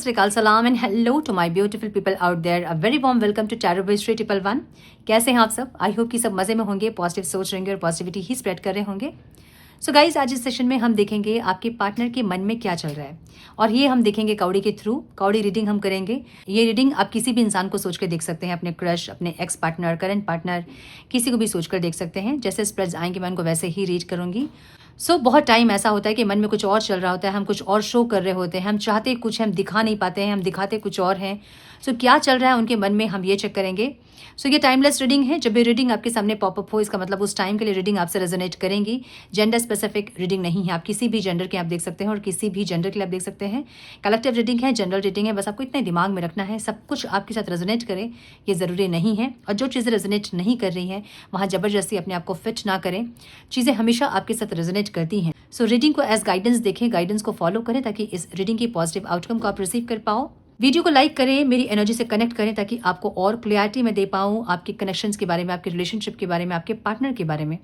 श्री अकाल, सलाम and hello to my beautiful people out there. A very warm welcome to tarot by Shri 111। कैसे हैं आप सब? आई होप कि सब मज़े में होंगे, पॉजिटिव सोच रहेंगे और पॉजिटिविटी ही स्प्रेड कर रहे होंगे। सो गाइज, आज इस सेशन में हम देखेंगे आपके पार्टनर के मन में क्या चल रहा है, और ये हम देखेंगे कौड़ी के थ्रू। कौड़ी रीडिंग हम करेंगे। ये रीडिंग आप किसी भी इंसान को सोच कर देख सकते हैं, अपने क्रश, अपने एक्स पार्टनर, करंट पार्टनर, किसी को भी सोच कर देख सकते हैं। जैसे स्प्रेड्स आएंगे मैं उनको वैसे ही रीड करूंगी। बहुत टाइम ऐसा होता है कि मन में कुछ और चल रहा होता है, हम कुछ और शो कर रहे होते हैं, हम चाहते कुछ हैं, हम दिखा नहीं पाते हैं, हम दिखाते कुछ और हैं। क्या चल रहा है उनके मन में, हम ये चेक करेंगे। ये टाइमलेस रीडिंग है। जब भी रीडिंग आपके सामने पॉपअप हो, इसका मतलब उस टाइम के लिए रीडिंग आपसे रेजोनेट करेंगी। जेंडर स्पेसिफिक रीडिंग नहीं है, आप किसी भी जेंडर के आप देख सकते हैं और किसी भी जेंडर के लिए आप देख सकते हैं। कलेक्टिव रीडिंग है, जनरल रीडिंग है। बस आपको इतना दिमाग में रखना है, सब कुछ आपके साथ रेजोनेट करे ये ज़रूरी नहीं है, और जो चीज़ें रेजोनेट नहीं कर रही हैं वहाँ ज़बरदस्ती अपने आप को फिट ना करें। चीज़ें हमेशा आपके साथ रेजोनेट करती हैं। रीडिंग को एज गाइडेंस देखें, गाइडेंस को फॉलो करें ताकि इस रीडिंग की पॉजिटिव आउटकम को आप रिसीव कर पाओ। वीडियो को लाइक करें, मेरी एनर्जी से कनेक्ट करें ताकि आपको और क्लियरिटी में दे पाऊँ आपके कनेक्शंस के बारे में, आपके रिलेशनशिप के बारे में, आपके पार्टनर के बारे में।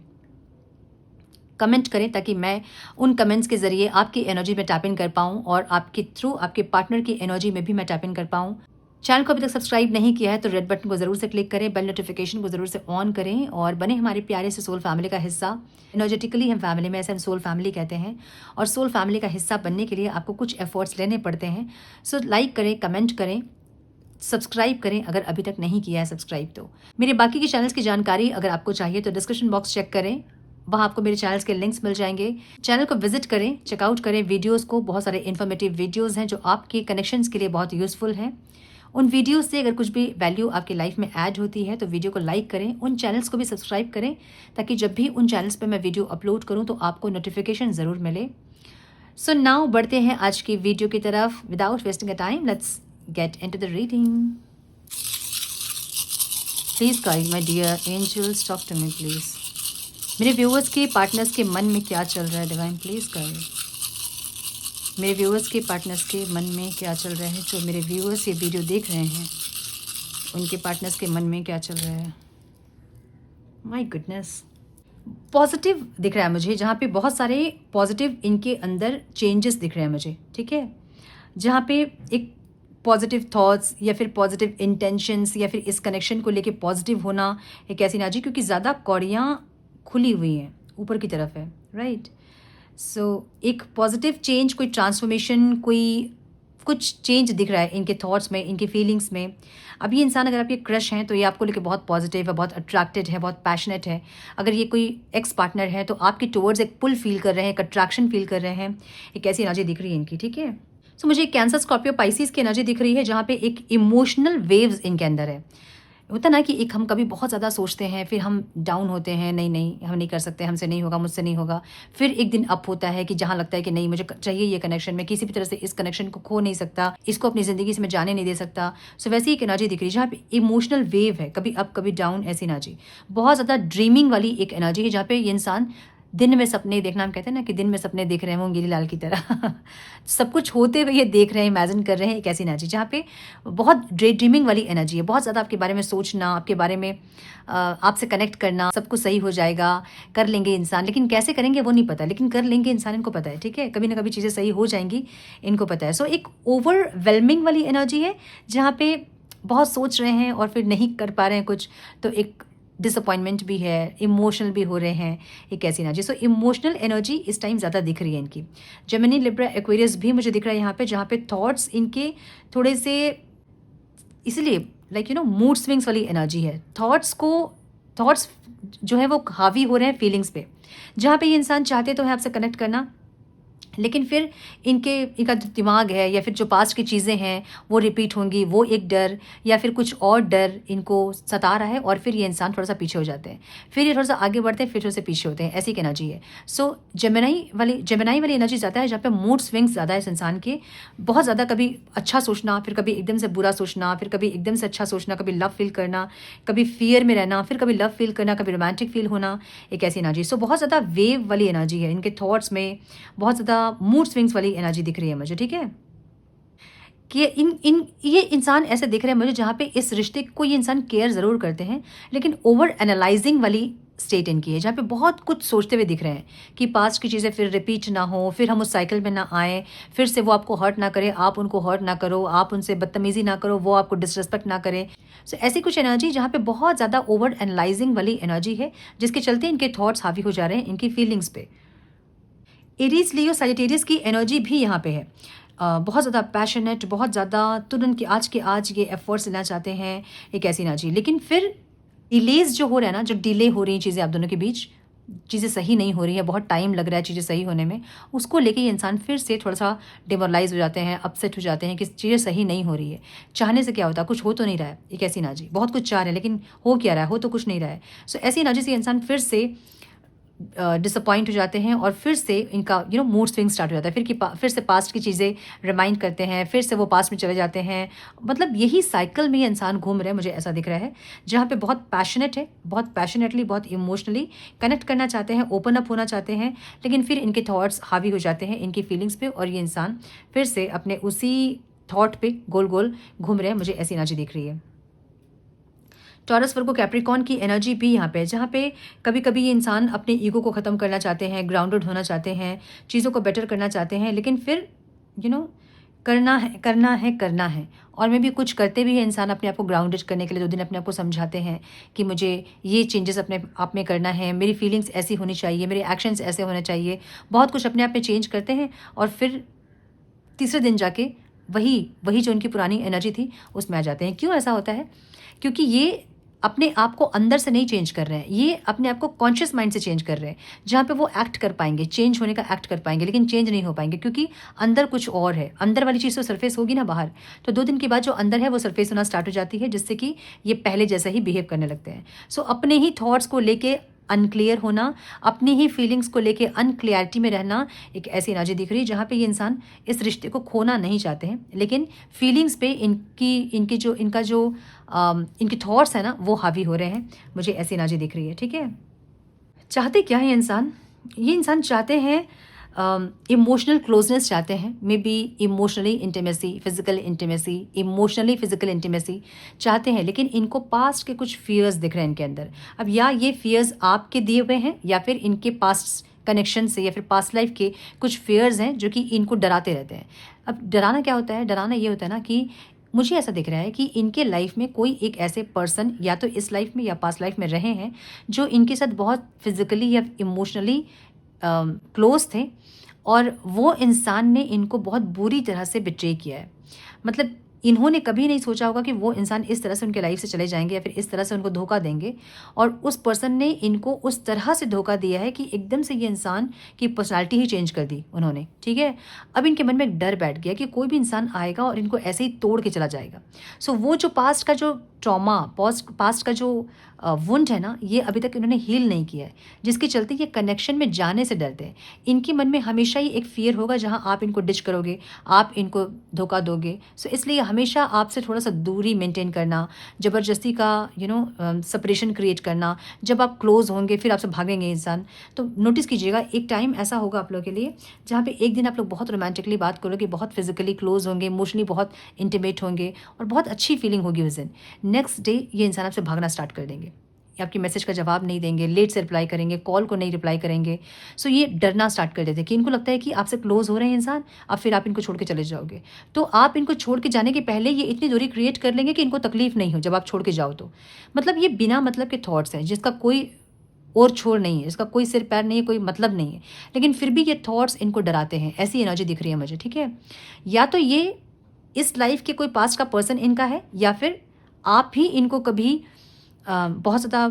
कमेंट करें ताकि मैं उन कमेंट्स के जरिए आपकी एनर्जी में टैप इन कर पाऊँ और आपके थ्रू आपके पार्टनर की एनर्जी में भी मैं टैप इन कर पाऊँ। चैनल को अभी तक सब्सक्राइब नहीं किया है तो रेड बटन को ज़रूर से क्लिक करें, बेल नोटिफिकेशन को ज़रूर से ऑन करें और बने हमारे प्यारे से सोल फैमिली का हिस्सा। एनर्जेटिकली हम फैमिली में, ऐसे हम सोल फैमिली कहते हैं, और सोल फैमिली का हिस्सा बनने के लिए आपको कुछ एफर्ट्स लेने पड़ते हैं। लाइक करें, कमेंट करें, सब्सक्राइब करें अगर अभी तक नहीं किया है सब्सक्राइब। तो मेरे बाकी के चैनल्स की जानकारी अगर आपको चाहिए तो डिस्क्रिप्शन बॉक्स चेक करें, वहाँ आपको मेरे चैनल्स के लिंक्स मिल जाएंगे। चैनल को विजिट करें, चेकआउट करें वीडियोस को। बहुत सारे इन्फॉर्मेटिव वीडियोस हैं जो आपके कनेक्शंस के लिए बहुत यूजफुल हैं। उन वीडियोस से अगर कुछ भी वैल्यू आपकी लाइफ में ऐड होती है तो वीडियो को लाइक करें, उन चैनल्स को भी सब्सक्राइब करें ताकि जब भी उन चैनल्स पर मैं वीडियो अपलोड करूं तो आपको नोटिफिकेशन ज़रूर मिले। नाउ बढ़ते हैं आज की वीडियो की तरफ। Without wasting a time, let's get into the reading. Please guide my dear angels, talk to me please. मेरे व्यूअर्स के पार्टनर्स के मन में क्या चल रहा है डिवाइन, प्लीज़ गाइड। मेरे व्यूअर्स के पार्टनर्स के मन में क्या चल रहा है, जो मेरे व्यूअर्स ये वीडियो देख रहे हैं उनके पार्टनर्स के मन में क्या चल रहा है। माय गुडनेस, पॉजिटिव दिख रहा है मुझे, जहाँ पे बहुत सारे पॉजिटिव इनके अंदर चेंजेस दिख रहे हैं मुझे, ठीक है। जहाँ पे एक पॉजिटिव थॉट्स या फिर पॉजिटिव इंटेंशंस या फिर इस कनेक्शन को लेके पॉजिटिव होना एक ऐसी एनर्जी, क्योंकि ज़्यादा कौड़ियाँ खुली हुई हैं, ऊपर की तरफ है, राइट। एक पॉजिटिव चेंज, कोई ट्रांसफॉर्मेशन, कोई कुछ चेंज दिख रहा है इनके थॉट्स में, इनके फीलिंग्स में। अब ये इंसान अगर आपके क्रश हैं तो ये आपको लेके बहुत पॉजिटिव है, बहुत अट्रैक्टेड है, बहुत पैशनेट है। अगर ये कोई एक्स पार्टनर है तो आपके टुवर्ड्स एक पुल फील कर रहे हैं, एक अट्रैक्शन फील कर रहे हैं। एक ऐसी एनर्जी दिख रही है इनकी, ठीक है। मुझे कैंसर, स्कॉर्पियो, पाइसिस की एनर्जी दिख रही है, जहाँ पे एक इमोशनल वेव्स इनके अंदर है। होता ना कि एक हम कभी बहुत ज़्यादा सोचते हैं, फिर हम डाउन होते हैं, नहीं हम नहीं कर सकते, हमसे नहीं होगा, मुझसे नहीं होगा। फिर एक दिन अप होता है कि जहाँ लगता है कि नहीं, मुझे चाहिए ये कनेक्शन, मैं किसी भी तरह से इस कनेक्शन को खो नहीं सकता, इसको अपनी ज़िंदगी से मैं जाने नहीं दे सकता। वैसी एक एनर्जी दिख रही है जहाँ पे इमोशनल वेव है, कभी अप कभी डाउन, ऐसी एनर्जी। बहुत ज़्यादा ड्रीमिंग वाली एक एनर्जी है, जहाँ पे ये इंसान दिन में सपने देखना, हम कहते हैं ना कि दिन में सपने देख रहे हैं मूंगेरी लाल की तरह सब कुछ होते हुए ये देख रहे हैं, इमेजिन कर रहे हैं। एक ऐसी एनर्जी जहाँ पे बहुत ड्रीमिंग वाली एनर्जी है, बहुत ज़्यादा आपके बारे में सोचना, आपके बारे में आपसे कनेक्ट करना, सब कुछ सही हो जाएगा, कर लेंगे इंसान। लेकिन कैसे करेंगे वो नहीं पता, लेकिन कर लेंगे इंसान, इनको पता है, ठीक है। कभी ना कभी चीज़ें सही हो जाएंगी, इनको पता है। एक ओवरवेलमिंग वाली एनर्जी है जहाँ पे बहुत सोच रहे हैं और फिर नहीं कर पा रहे हैं कुछ, तो एक डिसअपॉइंटमेंट भी है, इमोशनल भी हो रहे हैं, एक ऐसी एनर्जी। इमोशनल एनर्जी इस टाइम ज़्यादा दिख रही है इनकी। जेमिनी, लिब्रा, एक्वेरियस भी मुझे दिख रहा है यहाँ पे, जहाँ पे थॉट्स इनके थोड़े से, इसलिए मूड स्विंग्स वाली एनर्जी है। थॉट्स जो है वो हावी हो रहे हैं फीलिंग्स पे, जहाँ पे ये इंसान चाहते तो है आपसे कनेक्ट करना, लेकिन फिर इनका जो दिमाग है या फिर जो पास्ट की चीज़ें हैं वो रिपीट होंगी, वो एक डर या फिर कुछ और डर इनको सता रहा है, और फिर ये इंसान थोड़ा सा पीछे हो जाते हैं, फिर ये थोड़ा सा आगे बढ़ते हैं, फिर थोड़ा सा पीछे होते हैं। ऐसी एक एनर्जी है। जेमिनाई वाली एनर्जी ज़्यादा है, जहाँ पे मूड स्विंग्स ज़्यादा है इस इंसान के। बहुत ज़्यादा कभी अच्छा सोचना, फिर कभी एकदम से बुरा सोचना, फिर कभी एकदम से अच्छा सोचना, कभी लव फील करना, कभी फियर में रहना, फिर कभी लव फील करना, कभी रोमांटिक फील होना, एक ऐसी एनर्जी। बहुत ज़्यादा वेव वाली एनर्जी है इनके थॉट्स में, बहुत ज़्यादा मूड स्विंग्स वाली एनर्जी दिख रही है मुझे, ठीक है। कि ये इंसान ऐसे दिख रहे हैं मुझे जहाँ पे इस रिश्ते को ये इंसान केयर ज़रूर करते हैं, लेकिन ओवर एनालाइजिंग वाली स्टेट इनकी है, जहाँ पे बहुत कुछ सोचते हुए दिख रहे हैं कि पास्ट की चीज़ें फिर रिपीट ना हो, फिर हम उस साइकिल में ना आएँ, फिर से वो आपको हर्ट ना करें, आप उनको हर्ट ना करो, आप उनसे बदतमीज़ी ना करो, वो आपको डिसरिस्पेक्ट ना करें। सो ऐसी कुछ एनर्जी जहाँ पे बहुत ज़्यादा ओवर एनालाइज़िंग वाली एनर्जी है, जिसके चलते इनके थॉट्स हावी हो जा रहे हैं इनकी फीलिंग्स पे। एरीज़, लियो, सजिटेरियस की एनर्जी भी यहाँ पे है। बहुत ज़्यादा पैशनेट, बहुत ज़्यादा तुरंत के आज ये एफर्ट्स लेना चाहते हैं, एक ऐसी एनर्जी। लेकिन फिर डिलेज़ जो हो रहा है ना, जो डिले हो रही हैं चीज़ें आप दोनों के बीच, चीज़ें सही नहीं हो रही है, बहुत टाइम लग रहा है चीज़ें सही होने में, उसको लेके ये इंसान फिर से थोड़ा-सा डिमोरलाइज़ हो जाते हैं, अपसेट हो जाते हैं कि चीज़ें सही नहीं हो रही है। चाहने से क्या होता है, कुछ हो तो नहीं रहा है, एक ऐसी एनर्जी। बहुत कुछ चाह रहे हैं लेकिन हो क्या रहा है, हो तो कुछ नहीं रहा है। सो ऐसी एनर्जी से इंसान फिर से डिसअपॉइंट हो जाते हैं और फिर से इनका मूड स्विंग स्टार्ट हो जाता है, फिर से पास्ट की चीज़ें रिमाइंड करते हैं, फिर से वो पास्ट में चले जाते हैं। मतलब यही साइकिल में ये इंसान घूम रहे हैं, मुझे ऐसा दिख रहा है, जहाँ पे बहुत पैशनेट है, बहुत पैशनेटली, बहुत इमोशनली कनेक्ट करना चाहते हैं, ओपन अप होना चाहते हैं, लेकिन फिर इनके थॉट्स हावी हो जाते हैं इनकी फीलिंग्स पे और ये इंसान फिर से अपने उसी थॉट पे गोल गोल घूम रहे हैं, मुझे ऐसी एनर्जी दिख रही है। टॉरस, वर्गो, कैप्रिकॉर्न की एनर्जी भी यहाँ पे है, जहाँ पे कभी-कभी ये इंसान अपने ईगो को ख़त्म करना चाहते हैं, ग्राउंडेड होना चाहते हैं, चीज़ों को बेटर करना चाहते हैं, लेकिन फिर यू नो करना है, करना है, करना है। और मे बी कुछ करते भी हैं इंसान अपने आप को ग्राउंडेड करने के लिए, 2 दिन अपने आप को समझाते हैं कि मुझे ये चेंजेस अपने आप में करना है, मेरी फीलिंग्स ऐसी होनी चाहिए, मेरे एक्शंस ऐसे होने चाहिए। बहुत कुछ अपने आप में चेंज करते हैं और फिर तीसरे दिन जाके वही जो उनकी पुरानी एनर्जी थी उसमें आ जाते हैं। क्यों ऐसा होता है? क्योंकि ये अपने आप को अंदर से नहीं चेंज कर रहे हैं, ये अपने आप को कॉन्शियस माइंड से चेंज कर रहे हैं, जहाँ पे वो एक्ट कर पाएँगे, चेंज होने का एक्ट कर पाएँगे, लेकिन चेंज नहीं हो पाएँगे क्योंकि अंदर कुछ और है। अंदर वाली चीज़ तो सरफेस होगी ना बाहर, तो 2 दिन के बाद जो अंदर है वो सरफेस होना स्टार्ट हो जाती है, जिससे कि ये पहले जैसा ही बिहेव करने लगते हैं। सो अपने ही थॉट्स को लेके अनक्लियर होना, अपनी ही फीलिंग्स को लेके अनक्लियरिटी में रहना, एक ऐसी एनर्जी दिख रही है जहाँ पे ये इंसान इस रिश्ते को खोना नहीं चाहते हैं, लेकिन फीलिंग्स पे इनके थॉट्स है ना वो हावी हो रहे हैं, मुझे ऐसी एनर्जी दिख रही है। ठीक है, चाहते क्या है इंसान? ये इंसान चाहते हैं इमोशनल क्लोजनेस चाहते हैं, may be emotionally intimacy, physical intimacy चाहते हैं, लेकिन इनको पास्ट के कुछ फियर्स दिख रहे हैं इनके अंदर। अब या ये फियर्स आपके दिए हुए हैं या फिर इनके पास्ट कनेक्शन से या फिर पास्ट लाइफ के कुछ फियर्स हैं जो कि इनको डराते रहते हैं। अब डराना क्या होता है? डराना ये होता है ना कि मुझे ऐसा दिख रहा है कि इनके लाइफ में कोई एक ऐसे पर्सन या तो इस लाइफ में या पास्ट लाइफ में रहे हैं जो इनके साथ बहुत फिजिकली या इमोशनली क्लोज थे और वो इंसान ने इनको बहुत बुरी तरह से बिट्रे किया है। मतलब इन्होंने कभी नहीं सोचा होगा कि वो इंसान इस तरह से उनके लाइफ से चले जाएँगे या फिर इस तरह से उनको धोखा देंगे, और उस पर्सन ने इनको उस तरह से धोखा दिया है कि एकदम से ये इंसान की पर्सनैलिटी ही चेंज कर दी उन्होंने। ठीक है? अब इनके मन में एक डर बैठ गया कि कोई भी इंसान आएगा और इनको ऐसे ही तोड़ के चला जाएगा। सो वो जो पास्ट का जो ट्रॉमा, पास्ट का जो वुंड है ना, ये अभी तक इन्होंने हील नहीं किया है, जिसके चलते ये कनेक्शन में जाने से डरते हैं। इनके मन में हमेशा ही एक फ़ियर होगा जहाँ आप इनको डिच करोगे, आप इनको धोखा दोगे। सो इसलिए हमेशा आपसे थोड़ा-सा दूरी मेंटेन करना, ज़बरदस्ती का सेपरेशन क्रिएट करना, जब आप क्लोज़ होंगे फिर आपसे भागेंगे इंसान। तो नोटिस कीजिएगा, एक टाइम ऐसा होगा आप लोगों के लिए जहाँ पे एक दिन आप लोग बहुत रोमांटिकली बात करोगे, बहुत फिज़िकली क्लोज़ होंगे, इमोशनली बहुत इंटीमेट होंगे और बहुत अच्छी फीलिंग होगी उस दिन। नेक्स्ट डे ये इंसान आपसे भागना स्टार्ट कर देंगे, आपकी मैसेज का जवाब नहीं देंगे, लेट से रिप्लाई करेंगे, कॉल को नहीं रिप्लाई करेंगे। सो ये डरना स्टार्ट कर देते हैं कि इनको लगता है कि आपसे क्लोज हो रहे हैं इंसान, अब फिर आप इनको छोड़ के चले जाओगे। तो आप इनको छोड़ के जाने के पहले ये इतनी दूरी क्रिएट कर लेंगे कि इनको तकलीफ नहीं हो जब आप छोड़ के जाओ तो। मतलब ये बिना मतलब के थॉट्स हैं जिसका कोई और छोर नहीं है, इसका कोई सिर पैर नहीं है, कोई मतलब नहीं है, लेकिन फिर भी ये थॉट्स इनको डराते हैं। ऐसी एनर्जी दिख रही है मुझे। ठीक है, या तो ये इस लाइफ के कोई पास्ट का पर्सन इनका है या फिर आप ही इनको कभी बहुत ज़्यादा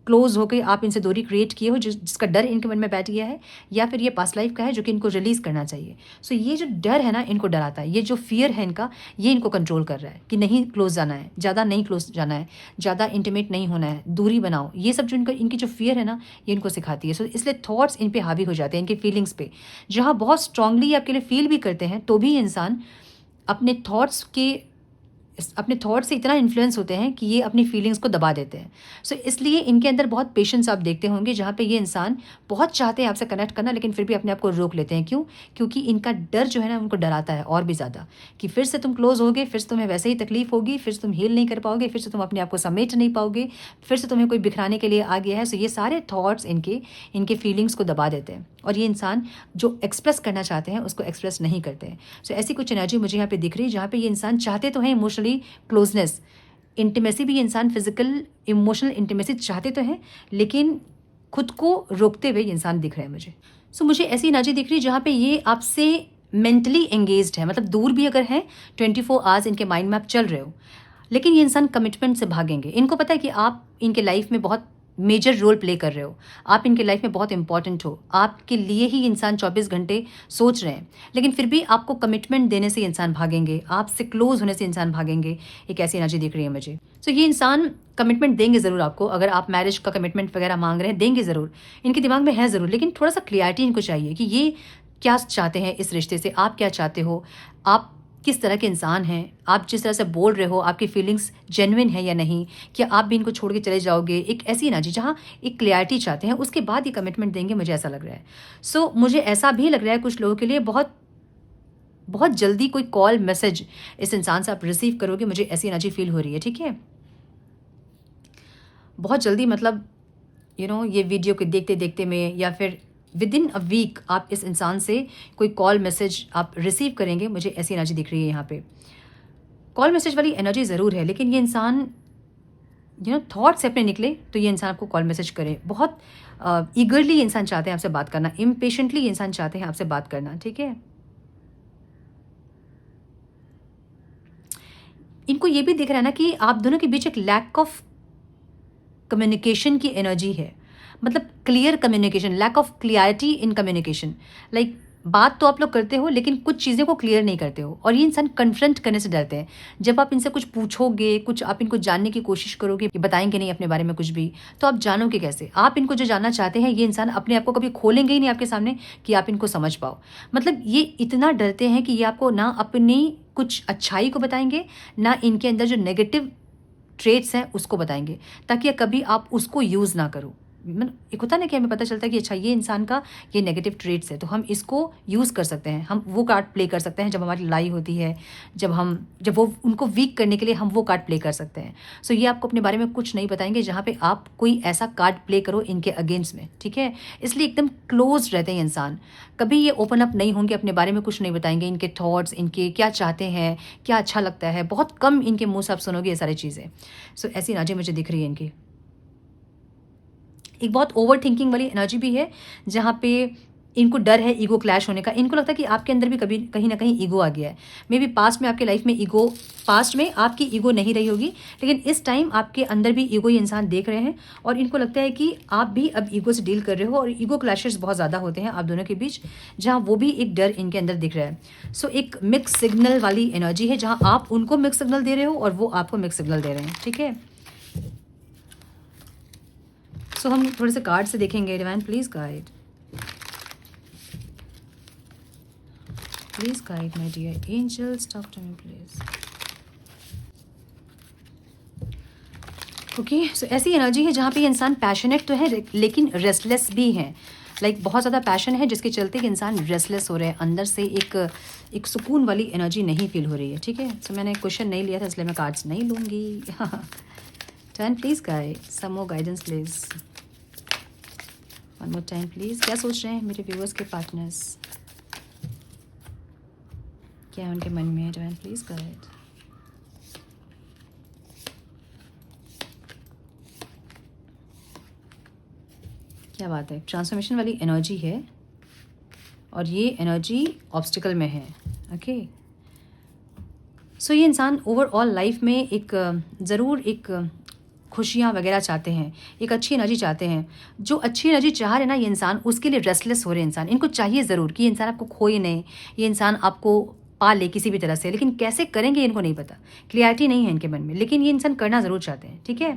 क्लोज हो गए, आप इनसे दूरी क्रिएट किए हो जिसका डर इनके मन में बैठ गया है, या फिर ये पास्ट लाइफ का है जो कि इनको रिलीज़ करना चाहिए। सो ये जो डर है ना इनको डराता है, ये जो फियर है इनका, ये इनको कंट्रोल कर रहा है कि नहीं क्लोज जाना है, ज़्यादा नहीं क्लोज जाना है, ज़्यादा इंटीमेट नहीं होना है, दूरी बनाओ। ये सब जो इनकी जो फियर है ना, ये इनको सिखाती है। सो इसलिए थॉट्स इन पर हावी हो जाते हैं, इनकी फीलिंग्स पे, जहाँ बहुत स्ट्रांगली आपके लिए फील भी करते हैं तो भी इंसान अपने थॉट्स के अपने थॉट से इतना इन्फ्लुएंस होते हैं कि ये अपनी फीलिंग्स को दबा देते हैं। सो इसलिए इनके अंदर बहुत पेशेंस आप देखते होंगे, जहाँ पे ये इंसान बहुत चाहते हैं आपसे कनेक्ट करना, लेकिन फिर भी अपने आप को रोक लेते हैं। क्यों? क्योंकि इनका डर जो है ना उनको डराता है और भी ज़्यादा, कि फिर से तुम क्लोज होगे, फिर से तुम्हें वैसे ही तकलीफ होगी, फिर से तुम हील नहीं कर पाओगे, फिर से तुम अपने आप को समेट नहीं पाओगे, फिर से तुम्हें कोई बिखराने के लिए आ गया है। सो ये सारे थॉट्स इनके फीलिंग्स को दबा देते हैं, और ये इंसान जो एक्सप्रेस करना चाहते हैं उसको एक्सप्रेस नहीं करते हैं। सो ऐसी कुछ एनर्जी मुझे यहाँ पे दिख रही है, जहाँ पे ये इंसान चाहते तो हैं इमोशनली क्लोजनेस, इंटीमेसी भी, ये इंसान फिजिकल इमोशनल इंटीमेसी चाहते तो हैं, लेकिन खुद को रोकते हुए ये इंसान दिख रहे हैं मुझे। सो मुझे ऐसी एनर्जी दिख रही है जहाँ पे ये आपसे मेंटली एंगेज्ड है, मतलब दूर भी अगर है 24 आवर्स इनके माइंड में आप चल रहे हो, लेकिन ये इंसान कमिटमेंट से भागेंगे। इनको पता है कि आप इनके लाइफ में बहुत मेजर रोल प्ले कर रहे हो, आप इनके लाइफ में बहुत इंपॉर्टेंट हो, आपके लिए ही इंसान 24 घंटे सोच रहे हैं, लेकिन फिर भी आपको कमिटमेंट देने से इंसान भागेंगे, आपसे क्लोज होने से इंसान भागेंगे। एक ऐसी एनर्जी दिख रही है मुझे। सो ये इंसान कमिटमेंट देंगे ज़रूर आपको, अगर आप मैरिज का कमिटमेंट वगैरह मांग रहे हैं देंगे ज़रूर, इनके दिमाग में है ज़रूर, लेकिन थोड़ा सा क्लियरिटी इनको चाहिए कि ये क्या चाहते हैं इस रिश्ते से, आप क्या चाहते हो, आप किस तरह के इंसान हैं, आप जिस तरह से बोल रहे हो आपकी फीलिंग्स जेन्युइन है या नहीं, क्या आप भी इनको छोड़ के चले जाओगे। एक ऐसी एनर्जी जहाँ एक क्लैरिटी चाहते हैं, उसके बाद ये कमिटमेंट देंगे, मुझे ऐसा लग रहा है। सो मुझे ऐसा भी लग रहा है कुछ लोगों के लिए बहुत बहुत जल्दी कोई कॉल मैसेज इस इंसान से आप रिसीव करोगे, मुझे ऐसी एनर्जी फील हो रही है। ठीक है, बहुत जल्दी, मतलब ये वीडियो के देखते देखते में या फिर विद इन अ वीक आप इस इंसान से कोई कॉल मैसेज आप रिसीव करेंगे, मुझे ऐसी एनर्जी दिख रही है। यहाँ पे कॉल मैसेज वाली एनर्जी ज़रूर है, लेकिन ये इंसान थॉट से अपने निकले तो ये इंसान आपको कॉल मैसेज करे। बहुत ईगरली इंसान चाहते हैं आपसे बात करना, इम्पेशेंटली इंसान चाहते हैं आपसे बात करना। ठीक है, इनको ये भी दिख रहा है ना कि आप दोनों के बीच एक लैक ऑफ कम्युनिकेशन की एनर्जी है, मतलब clear communication, lack of clarity in communication. Like बात तो आप लोग करते हो, लेकिन कुछ चीज़ें को क्लियर नहीं करते हो, और ये इंसान कन्फ्रंट करने से डरते हैं। जब आप इनसे कुछ पूछोगे, कुछ आप इनको जानने की कोशिश करोगे, ये बताएंगे नहीं अपने बारे में कुछ भी, तो आप जानोगे कैसे? आप इनको जो जानना चाहते हैं, ये इंसान अपने आप को कभी खोलेंगे ही नहीं आपके सामने कि आप इनको समझ पाओ। मतलब ये इतना डरते हैं कि ये आपको ना अपनी कुछ अच्छाई को बताएंगे, ना इनके अंदर जो नेगेटिव ट्रेट्स हैं उसको बताएंगे, ताकि कभी आप उसको यूज़ ना करो। मतलब एक होता है ना कि हमें पता चलता है कि अच्छा ये इंसान का ये नेगेटिव ट्रेट्स है, तो हम इसको यूज़ कर सकते हैं, हम वो कार्ड प्ले कर सकते हैं जब हमारी लड़ाई होती है, जब वो उनको वीक करने के लिए हम वो कार्ड प्ले कर सकते हैं। सो ये आपको अपने बारे में कुछ नहीं बताएंगे जहाँ पे आप कोई ऐसा कार्ड प्ले करो इनके अगेंस्ट में। ठीक है, इसलिए एकदम क्लोज रहते हैं इंसान, कभी ये ओपन अप नहीं होंगे, अपने बारे में कुछ नहीं बताएंगे, इनके थॉट्स, इनके क्या चाहते हैं, क्या अच्छा लगता है, बहुत कम इनके मुँह से आप सुनोगे ये सारी चीज़ें। सो ऐसी एनर्जी मुझे दिख रही है इनकी। एक बहुत ओवर थिंकिंग वाली एनर्जी भी है, जहाँ पे इनको डर है ईगो क्लैश होने का। इनको लगता है कि आपके अंदर भी कभी कहीं ना कहीं ईगो आ गया है। मे बी पास्ट में आपके लाइफ में ईगो, पास्ट में आपकी ईगो नहीं रही होगी, लेकिन इस टाइम आपके अंदर भी ईगो ये इंसान देख रहे हैं, और इनको लगता है कि आप भी अब ईगो से डील कर रहे हो, और ईगो क्लैशेस बहुत ज़्यादा होते हैं आप दोनों के बीच, जहाँ वो भी एक डर इनके अंदर दिख रहा है। सो एक मिक्स सिग्नल वाली एनर्जी है, जहाँ आप उनको मिक्स सिग्नल दे रहे हो और वो आपको मिक्स सिग्नल दे रहे हैं। ठीक है, सो हम थोड़े से कार्ड से देखेंगे। Divine please guide, please guide my dear angels, talk to me please. Okay, so ऐसी एनर्जी है जहाँ पे इंसान पैशनेट तो है लेकिन रेस्टलेस भी है। लाइक बहुत ज़्यादा पैशन है जिसके चलते कि इंसान रेस्टलेस हो रहे हैं, अंदर से एक सुकून वाली एनर्जी नहीं फील हो रही है। ठीक है, सो मैंने क्वेश्चन नहीं लिया था इसलिए मैं कार्ड्स नहीं लूँगी। Turn please guide, some more guidance please, one more time please. क्या सोच रहे हैं मेरे व्यूअर्स के पार्टनर्स, क्या है उनके मन में? Divine please guide. क्या बात है, ट्रांसफॉर्मेशन वाली एनर्जी है, और ये एनर्जी ऑब्स्टिकल में है। ओके, सो ये इंसान ओवरऑल लाइफ में एक ज़रूर एक खुशियाँ वगैरह चाहते हैं, एक अच्छी एनर्जी चाहते हैं। जो अच्छी एनर्जी चाह रहे ना ये इंसान, उसके लिए रेस्टलेस हो रहे इंसान। इनको चाहिए ज़रूर कि ये इंसान आपको खोए नहीं, ये इंसान आपको पा ले किसी भी तरह से, लेकिन कैसे करेंगे इनको नहीं पता, क्लियरिटी नहीं है इनके मन में, लेकिन ये इंसान करना ज़रूर चाहते हैं। ठीक है,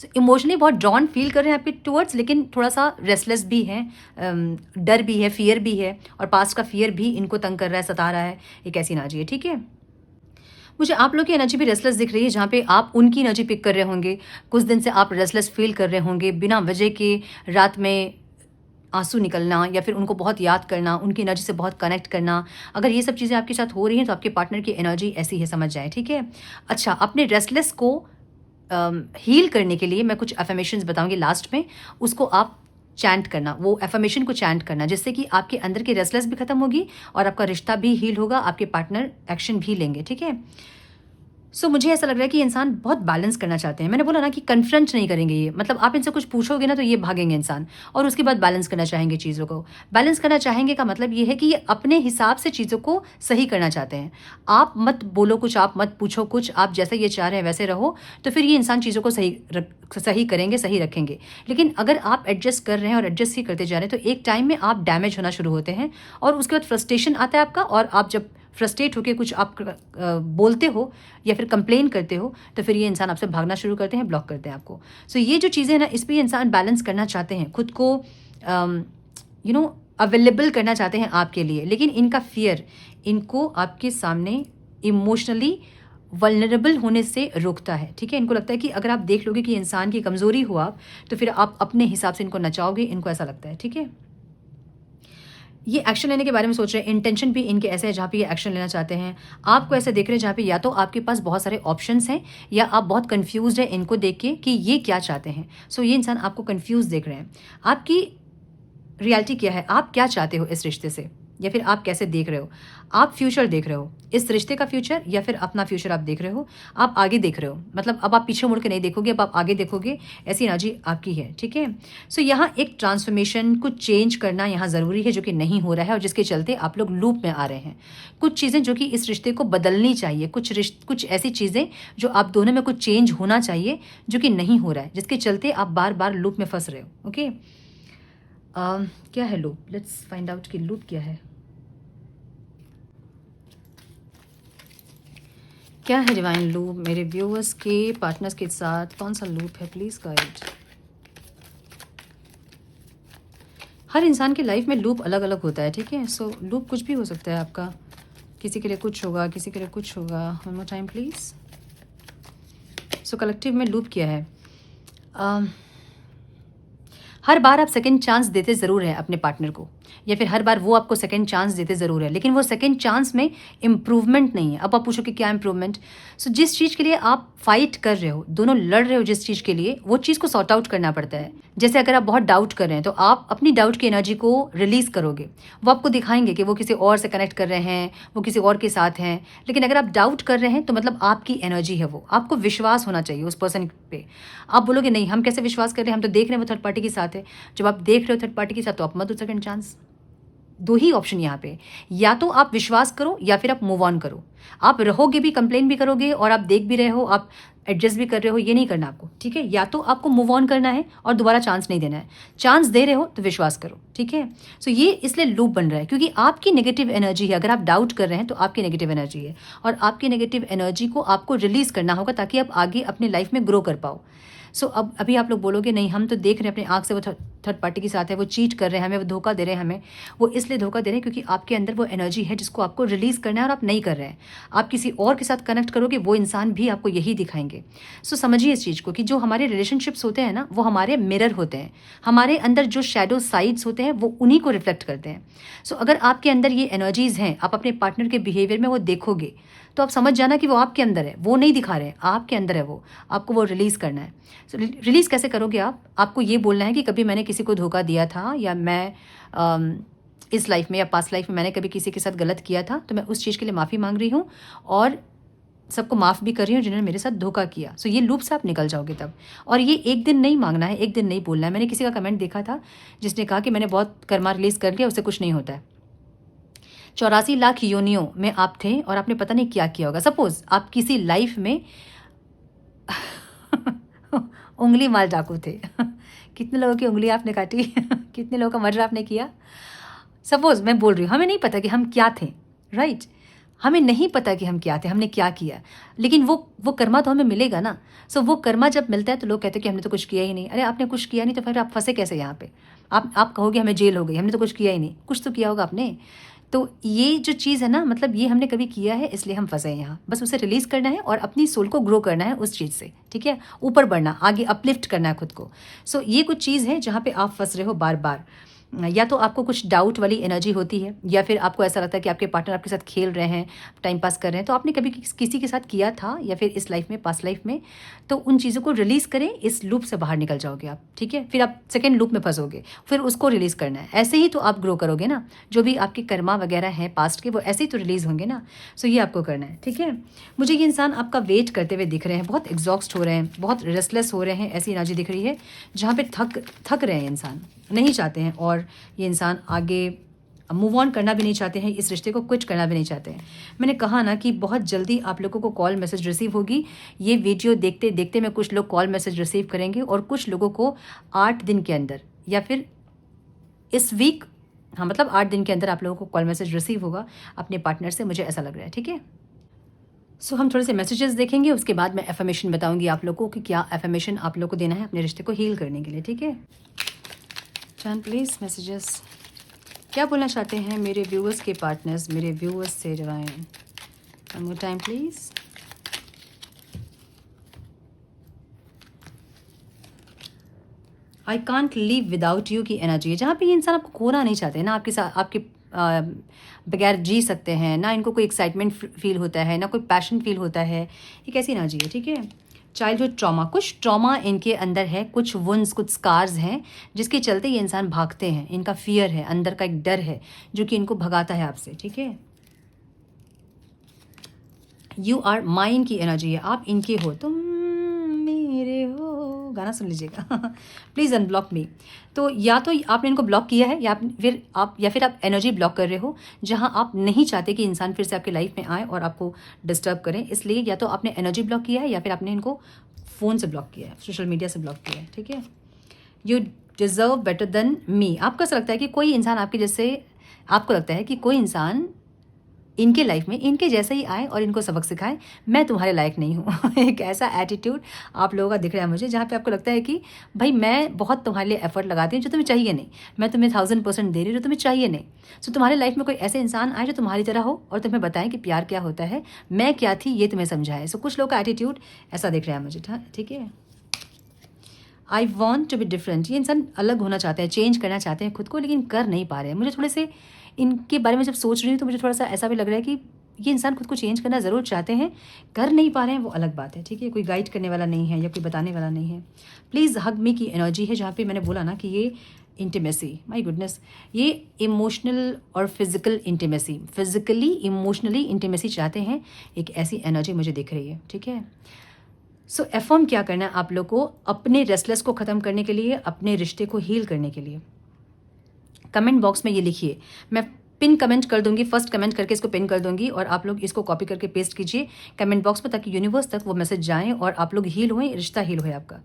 सो इमोशनली बहुत ड्रॉन फील कर रहे हैं आपके टूवर्ड्स, लेकिन थोड़ा सा रेस्टलेस भी है, डर भी है, फियर भी है, और पास्ट का फियर भी इनको तंग कर रहा है, सता रहा है। एक ऐसी एनर्जी है। ठीक है, मुझे आप लोग की एनर्जी भी रेस्टलेस दिख रही है, जहाँ पे आप उनकी एनर्जी पिक कर रहे होंगे। कुछ दिन से आप रेस्टलेस फील कर रहे होंगे, बिना वजह के रात में आंसू निकलना या फिर उनको बहुत याद करना, उनकी एनर्जी से बहुत कनेक्ट करना। अगर ये सब चीज़ें आपके साथ हो रही हैं तो आपके पार्टनर की एनर्जी ऐसी है, समझ जाएँ, ठीक है। अच्छा, अपने रेस्टलेस को हील करने के लिए मैं कुछ अफर्मेशंस बताऊंगी लास्ट में, उसको आप चैंट करना, वो अफर्मेशन को चैंट करना, जिससे कि आपके अंदर की रेस्टलेस भी खत्म होगी और आपका रिश्ता भी हील होगा, आपके पार्टनर एक्शन भी लेंगे, ठीक है। सो मुझे ऐसा लग रहा है कि इंसान बहुत बैलेंस करना चाहते हैं। मैंने बोला ना कि कन्फ्रंट नहीं करेंगे ये, मतलब आप इनसे कुछ पूछोगे ना तो ये भागेंगे इंसान, और उसके बाद बैलेंस करना चाहेंगे चीज़ों को। बैलेंस करना चाहेंगे का मतलब ये है कि ये अपने हिसाब से चीज़ों को सही करना चाहते हैं। आप मत बोलो कुछ, आप मत पूछो कुछ, आप जैसे ये चाह रहे हैं वैसे रहो, तो फिर ये इंसान चीज़ों को सही करेंगे, सही रखेंगे। लेकिन अगर आप एडजस्ट कर रहे हैं और एडजस्ट ही करते जा रहे हैं तो एक टाइम में आप डैमेज होना शुरू होते हैं, और उसके बाद फ्रस्ट्रेशन आता है आपका, और आप जब फ्रस्ट्रेट होकर कुछ आप बोलते हो या फिर कंप्लेन करते हो तो फिर ये इंसान आपसे भागना शुरू करते हैं, ब्लॉक करते हैं आपको। सो ये जो चीज़ें हैं ना, इस पर इंसान बैलेंस करना चाहते हैं, खुद को अवेलेबल करना चाहते हैं आपके लिए, लेकिन इनका फियर इनको आपके सामने इमोशनली वल्नरेबल होने से रोकता है, ठीक है। इनको लगता है कि अगर आप देख लोगे कि इंसान की कमज़ोरी हो आप, तो फिर आप अपने हिसाब से इनको नचाओगे, इनको ऐसा लगता है, ठीक है। ये एक्शन लेने के बारे में सोच रहे हैं, इंटेंशन भी इनके ऐसे है जहाँ पे ये एक्शन लेना चाहते हैं। आपको ऐसे देख रहे हैं जहाँ पे या तो आपके पास बहुत सारे ऑप्शंस हैं, या आप बहुत कंफ्यूज्ड है इनको देख के कि ये क्या चाहते हैं। सो ये इंसान आपको कंफ्यूज देख रहे हैं। आपकी रियलिटी क्या है, आप क्या चाहते हो इस रिश्ते से, या फिर आप कैसे देख रहे हो, आप फ्यूचर देख रहे हो, इस रिश्ते का फ्यूचर या फिर अपना फ्यूचर आप देख रहे हो, आप आगे देख रहे हो, मतलब अब आप पीछे मुड़ के नहीं देखोगे, अब आप आगे देखोगे, ऐसी एनर्जी आपकी है, ठीक है। सो यहाँ एक ट्रांसफॉर्मेशन, कुछ चेंज करना यहाँ ज़रूरी है, जो कि नहीं हो रहा है और जिसके चलते आप लोग लूप में आ रहे हैं। कुछ चीज़ें जो कि इस रिश्ते को बदलनी चाहिए, कुछ ऐसी चीज़ें जो आप दोनों में कुछ चेंज होना चाहिए, जो कि नहीं हो रहा है, जिसके चलते आप बार बार लूप में फंस रहे हो, ओके। क्या है लूप, लेट्स फाइंड आउट कि लूप क्या है। क्या है डिवाइन लूप मेरे व्यूअर्स के पार्टनर्स के साथ, कौन सा लूप है, प्लीज गाइड। हर इंसान की लाइफ में लूप अलग अलग होता है, ठीक है। सो लूप कुछ भी हो सकता है आपका, किसी के लिए कुछ होगा, किसी के लिए कुछ होगा। One more time please. So collective में लूप क्या है। हर बार आप सेकंड चांस देते ज़रूर हैं अपने पार्टनर को, या फिर हर बार वो आपको सेकंड चांस देते ज़रूर है, लेकिन वो सेकंड चांस में इम्प्रूवमेंट नहीं है। अब आप पूछो कि क्या इम्प्रूवमेंट। सो जिस चीज़ के लिए आप फाइट कर रहे हो, दोनों लड़ रहे हो जिस चीज़ के लिए, वो चीज़ को सॉर्ट आउट करना पड़ता है। जैसे अगर आप बहुत डाउट कर रहे हैं तो आप अपनी डाउट की एनर्जी को रिलीज़ करोगे, वो आपको दिखाएंगे कि वो किसी और से कनेक्ट कर रहे हैं, वो किसी और के साथ हैं। लेकिन अगर आप डाउट कर रहे हैं तो मतलब आपकी एनर्जी है वो, आपको विश्वास होना चाहिए उस पर्सन पे। आप बोलोगे नहीं, हम कैसे विश्वास कर रहे हैं, हम तो देख रहे हैं वो थर्ड पार्टी के साथ है। जब आप देख रहे हो थर्ड पार्टी के साथ तो आप मत दो सेकंड चांस। दो ही ऑप्शन यहाँ पे, या तो आप विश्वास करो या फिर आप मूव ऑन करो। आप रहोगे भी, कंप्लेन भी करोगे, और आप देख भी रहे हो, आप एडजस्ट भी कर रहे हो, ये नहीं करना आपको, ठीक है। या तो आपको मूव ऑन करना है और दोबारा चांस नहीं देना है। चांस दे रहे हो तो विश्वास करो, ठीक है। सो ये इसलिए लूप बन रहा है क्योंकि आपकी नेगेटिव एनर्जी है। अगर आप डाउट कर रहे हैं तो आपकी नेगेटिव एनर्जी है, और आपकी नेगेटिव एनर्जी को आपको रिलीज करना होगा ताकि आप आगे अपने लाइफ में ग्रो कर पाओ। सो अब अभी आप लोग बोलोगे नहीं, हम तो देख रहे हैं अपनी आंख से वो थर्ड पार्टी के साथ है, वो चीट कर रहे हैं हमें, वो धोखा दे रहे हैं हमें। वो इसलिए धोखा दे रहे हैं क्योंकि आपके अंदर वो एनर्जी है जिसको आपको रिलीज़ करना है और आप नहीं कर रहे हैं। आप किसी और के साथ कनेक्ट करोगे, वो इंसान भी आपको यही दिखाएंगे। सो समझिए इस चीज़ को कि जो हमारे रिलेशनशिप्स होते हैं ना, वो हमारे मिरर होते हैं। हमारे अंदर जो शैडो साइड्स होते हैं वो उन्हीं को रिफ्लेक्ट करते हैं। सो अगर आपके अंदर ये एनर्जीज़ हैं, आप अपने पार्टनर के बिहेवियर में वो देखोगे तो आप समझ जाना कि वो आपके अंदर है, वो नहीं दिखा रहे हैं, आपके अंदर है वो, आपको वो रिलीज़ करना है। सो रिलीज़ कैसे करोगे आप, आपको ये बोलना है कि कभी मैंने किसी को धोखा दिया था, या मैं इस लाइफ में या पास्ट लाइफ में मैंने कभी किसी के साथ गलत किया था, तो मैं उस चीज़ के लिए माफ़ी मांग रही हूँ और सबको माफ़ भी कर रही हूँ जिन्होंने मेरे साथ धोखा किया। सो ये लूप से आप निकल जाओगे तब। और ये एक दिन नहीं मांगना है, एक दिन नहीं बोलना है। मैंने किसी का कमेंट देखा था जिसने कहा कि मैंने बहुत कर्मा रिलीज़ कर लिया, उससे कुछ नहीं होता है। 84 लाख योनियों में आप थे और आपने पता नहीं क्या किया होगा। सपोज आप किसी लाइफ में उंगली माल डाकू थे कितने लोगों की उंगली आपने काटी कितने लोगों का मर्डर आपने किया। सपोज मैं बोल रही हूँ, हमें नहीं पता कि हम क्या थे, राइट। हमें नहीं पता कि हम क्या थे, हमने क्या किया, लेकिन वो कर्मा तो हमें मिलेगा ना। सो वो कर्मा जब मिलता है तो लोग कहते हैं कि हमने तो कुछ किया ही नहीं। अरे आपने कुछ किया नहीं तो फिर आप फंसे कैसे यहाँ पे। आप कहोगे हमें जेल हो गई, हमने तो कुछ किया ही नहीं। कुछ तो किया होगा आपने। तो ये जो चीज़ है ना, मतलब ये हमने कभी किया है इसलिए हम फंसे हैं यहाँ। बस उसे रिलीज़ करना है और अपनी सोल को ग्रो करना है उस चीज़ से, ठीक है, ऊपर बढ़ना, आगे अपलिफ्ट करना है खुद को। सो ये कुछ चीज़ है जहाँ पे आप फंस रहे हो बार बार। या तो आपको कुछ डाउट वाली एनर्जी होती है, या फिर आपको ऐसा लगता है कि आपके पार्टनर आपके साथ खेल रहे हैं, टाइम पास कर रहे हैं, तो आपने कभी किसी के साथ किया था या फिर इस लाइफ में, पास्ट लाइफ में। तो उन चीज़ों को रिलीज़ करें, इस लूप से बाहर निकल जाओगे आप, ठीक है। फिर आप सेकेंड लूप में फंसोगे, फिर उसको रिलीज़ करना है। ऐसे ही तो आप ग्रो करोगे ना, जो भी आपके कर्मा वगैरह हैं पास्ट के, वो ऐसे ही तो रिलीज़ होंगे ना। सो ये आपको करना है, ठीक है। मुझे ये इंसान आपका वेट करते हुए दिख रहे हैं, बहुत एग्जॉस्ट हो रहे हैं, बहुत रेस्टलेस हो रहे हैं, ऐसी एनर्जी दिख रही है जहाँ पे थक रहे हैं इंसान, नहीं चाहते हैं, और ये इंसान आगे मूव ऑन करना भी नहीं चाहते हैं, इस रिश्ते को क्विट करना भी नहीं चाहते हैं। मैंने कहा ना कि बहुत जल्दी आप लोगों को कॉल मैसेज रिसीव होगी। ये वीडियो देखते देखते में कुछ लोग कॉल मैसेज रिसीव करेंगे, और कुछ लोगों को 8 दिन के अंदर या फिर इस वीक, हाँ मतलब 8 दिन के अंदर आप लोगों को कॉल मैसेज रिसीव होगा अपने पार्टनर से, मुझे ऐसा लग रहा है, ठीक है। सो हम थोड़े से मैसेजेस देखेंगे, उसके बाद मैं एफर्मेशन बताऊंगी आप लोगों को कि क्या एफर्मेशन आप लोगों को देना है अपने रिश्ते को हील करने के लिए, ठीक है। चांद प्लीज़ मैसेजेस, क्या बोलना चाहते हैं मेरे व्यूअर्स के पार्टनर्स, मेरे व्यूअर्स से divine. One more time please. I can't live without you की एनर्जी है, जहाँ पे ये इंसान आपको खोना नहीं चाहते ना, आपके साथ आपके बगैर जी सकते हैं ना, इनको कोई एक्साइटमेंट फील होता है ना कोई पैशन फील होता है। एक ऐसी एनर्जी है, ठीक है। चाइल्डहुड ट्रॉमा, कुछ ट्रॉमा इनके अंदर है, कुछ वुंड्स, कुछ स्कार्स हैं जिसके चलते ये इंसान भागते हैं। इनका फियर है, अंदर का एक डर है जो कि इनको भगाता है आपसे, ठीक है। यू आर माइन की एनर्जी है, आप इनके हो, तुम मेरे हो, गाना सुन लीजिएगा। प्लीज़ अनब्लॉक मी। तो या तो आपने इनको ब्लॉक किया है, या फिर आप एनर्जी ब्लॉक कर रहे हो, जहां आप नहीं चाहते कि इंसान फिर से आपके लाइफ में आए और आपको डिस्टर्ब करें। इसलिए या तो आपने एनर्जी ब्लॉक किया है, या फिर आपने इनको फ़ोन से ब्लॉक किया है, सोशल मीडिया से ब्लॉक किया है, ठीक है। You deserve better than me. आपको ऐसा लगता है कि कोई इंसान आपके जैसे, आपको लगता है कि कोई इंसान इनके लाइफ में इनके जैसे ही आए और इनको सबक सिखाए, मैं तुम्हारे लायक नहीं हूँ। एक ऐसा एटीट्यूड आप लोगों का दिख रहा है मुझे, जहाँ पे आपको लगता है कि भाई मैं बहुत तुम्हारे लिए एफर्ट लगाती हूँ जो तुम्हें चाहिए नहीं, मैं तुम्हें 1000% दे रही हूँ जो तुम्हें चाहिए नहीं। सो तुम्हारे लाइफ में कोई ऐसे इंसान आए जो तुम्हारी तरह हो और तुम्हें बताएं कि प्यार क्या होता है, मैं क्या थी ये तुम्हें समझाए। सो कुछ लोगों का एटीट्यूड ऐसा दिख रहा है मुझे, ठीक है। I want to be different, ये इंसान अलग होना चाहते हैं, चेंज करना चाहते हैं खुद को, लेकिन कर नहीं पा रहे हैं। मुझे थोड़े से इनके बारे में जब सोच रही हूँ तो मुझे थोड़ा सा ऐसा भी लग रहा है कि ये इंसान खुद को चेंज करना ज़रूर चाहते हैं, कर नहीं पा रहे हैं, वो अलग बात है, ठीक है। कोई गाइड करने वाला नहीं है या कोई बताने वाला नहीं है। प्लीज़ हग मी की एनर्जी है, जहाँ पे मैंने बोला ना कि ये इंटीमेसी, माय गुडनेस, ये इमोशनल और physical intimacy, physically emotionally intimacy चाहते हैं, एक ऐसी एनर्जी मुझे दिख रही है, ठीक है। सो एफर्म क्या करना है आप लोग को अपने रेस्टलेस को ख़त्म करने के लिए, अपने रिश्ते को हील करने के लिए। कमेंट बॉक्स में ये लिखिए, मैं पिन कमेंट कर दूंगी, फर्स्ट कमेंट करके इसको पिन कर दूंगी, और आप लोग इसको कॉपी करके पेस्ट कीजिए कमेंट बॉक्स में, ताकि यूनिवर्स तक वो मैसेज जाएं और आप लोग हील होएं, रिश्ता हील होए आपका।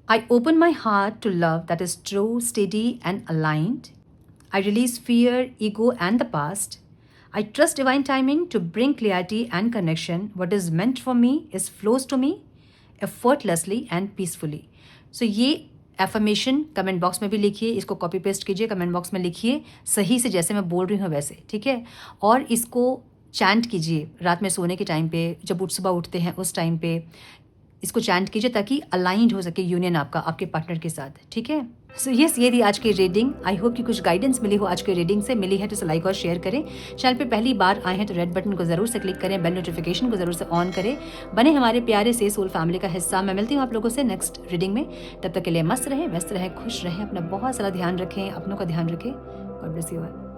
I open my heart to love that is true, steady and aligned. I release fear, ego and the past. I trust divine timing to bring clarity and connection. What is meant for me is flows to me effortlessly and peacefully। So ये affirmation comment box में भी लिखिए, इसको copy paste कीजिए, comment box में लिखिए सही से, जैसे मैं बोल रही हूँ वैसे, ठीक है। और इसको चैंट कीजिए रात में सोने के टाइम पे, जब सुबह उठते हैं उस टाइम पे इसको चैंट कीजिए, ताकि अलाइंड हो सके यूनियन आपका आपके पार्टनर के साथ, ठीक है। सो यस, ये थी आज की रीडिंग। आई होप कि कुछ गाइडेंस मिली हो आज की रीडिंग से। मिली है तो लाइक और शेयर करें। चैनल पे पहली बार आए हैं तो रेड बटन को जरूर से क्लिक करें, बेल नोटिफिकेशन को जरूर से ऑन करें, बने हमारे प्यारे से सोल फैमिली का हिस्सा। मैं मिलती हूँ आप लोगों से नेक्स्ट रीडिंग में, तब तक के लिए मस्त रहें, व्यस्त रहें, खुश रहें, अपना बहुत सारा ध्यान रखें, अपनों का ध्यान रखें। God bless you all.